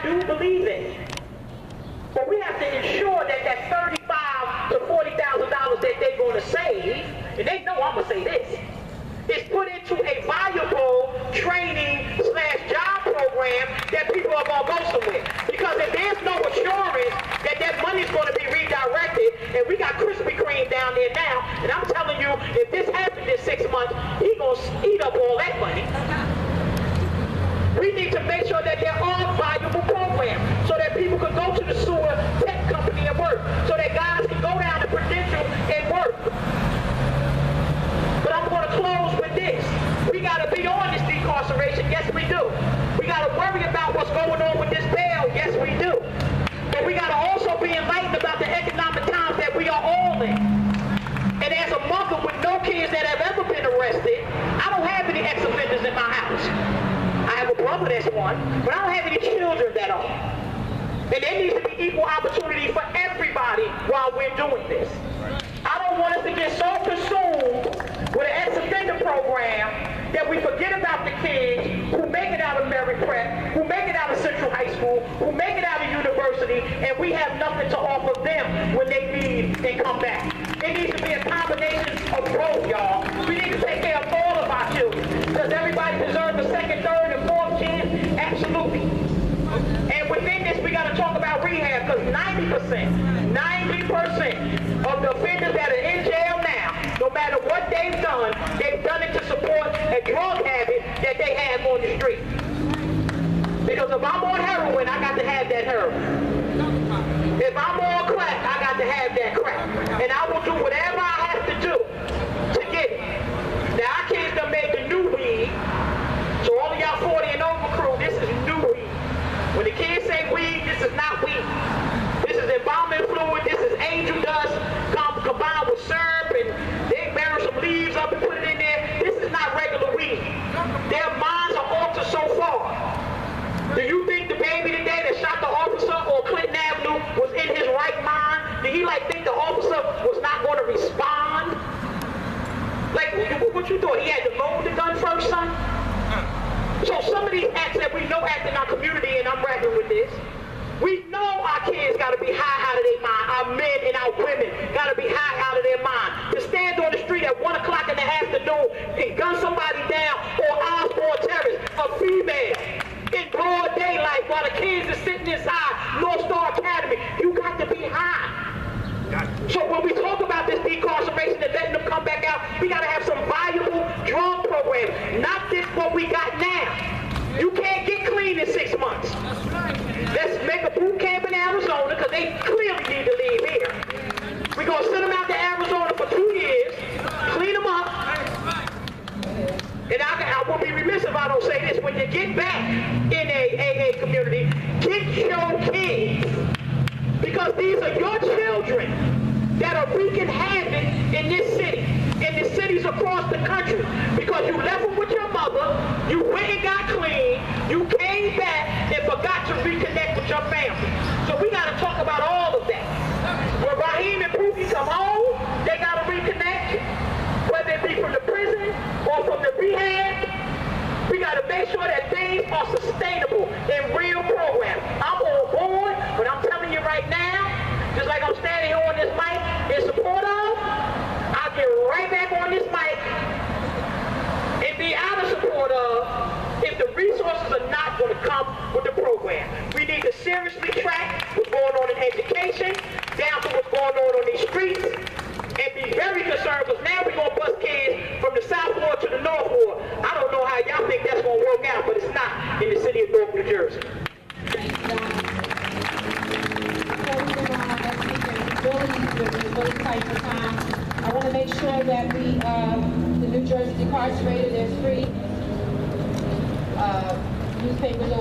do believe in. But we have to ensure that that $35,000 to $40,000 that they're going to save, and they know I'm going to say this, is put into a valuable training/job program that people are going to go somewhere. Because if there's no assurance that that money's going to be redirected, and we got Krispy Kreme down there now, and I'm telling you, if this happens in 6 months, he's going to eat up all that money. We need to make sure that there are valuable programs so that people can go to the sewer tech company and work, so that guys can go down to Prudential and work. But I'm going to close with this. We got to be on this decarceration. Yes, we do. We got to worry about what's going on with this bail. Yes, we do. But we got to also be enlightened about the economic times that we are all in. And as a mother with no kids that have ever been arrested, I don't have any ex-offenders in my house. I have a brother that's one, but I don't have any children that are. And there needs to be equal opportunity for everybody while we're doing this. I don't want us to get so consumed with an ex-offender program that we forget about the kids who make it out of Mary Prep, who make it out of Central High School, who make it out of university, and we have nothing to offer them when they leave and come back. It needs to be a combination of both, y'all. We need to take care of all of our children, because everybody deserves a second, third, and fourth chance. Absolutely. And within this, we got to talk about rehab, because 90% of the offenders that are in jail now, no matter what they've done it to support a drug habit that they have on the street. Because if I'm on heroin, I got to have that heroin. If I'm on crack, I got to have that crack. And I will do whatever I have to do to get it. Now, our kids done made the new weed. So all of y'all 40 and over crew, this is new weed. When the kids say weed, this is not weed. This is embalming fluid, this is angel dust combined with syrup, and they bury some leaves up and put it in there. This is not regular weed. Their minds are altered so far. Do you think the baby today that shot the officer on Clinton Avenue was in his right mind? Did he think the officer was not going to respond? What you thought? He had to load the gun first, son? So some of these acts that we know act in our community, and I'm rapping with this, we know our kids got to be high out of their mind. Our men and our women got to be high out of their mind. To stand on the street at 1 o'clock in the afternoon and gun somebody down or eyes for a terrorist, a female, in broad daylight while the kids are sitting inside North Star Academy, you got to be high. So when we talk about this decarceration and letting them come back out, we got to have some valuable drug programs, not this what we got now. You can't get clean in 6 months. Let's make a boot camp in Arizona, because they clearly need to leave here. We're going to send them out to Arizona for 2 years, clean them up, and I will be remiss if I don't say this. When you get back in a AA community, get your kids, because these are your children that are wreaking havoc in this city, in the cities across the country, because you left them with your mother, you went and got clean, you came back and forgot to reconnect with your family. So we got to talk about all of that. When Raheem and Pookie come home, they got to reconnect, whether it be from the prison or from the rehab. We got to make sure that things are sustainable in real programs. I'm on board, but I'm telling you right now, just like I'm standing here on this mic in support of, I'll get right back on this mic and be out of support of if the resources are not going to come with the program. We need to seriously track what's going on in education, down to what's going on these streets, and be very concerned, because now we're going to bust kids from the South Ward to the North Ward. I don't know how y'all think that's going to work out, but it's not in the city of Newark, New Jersey. I want to make sure that the New Jersey decarcerated, there's free newspapers over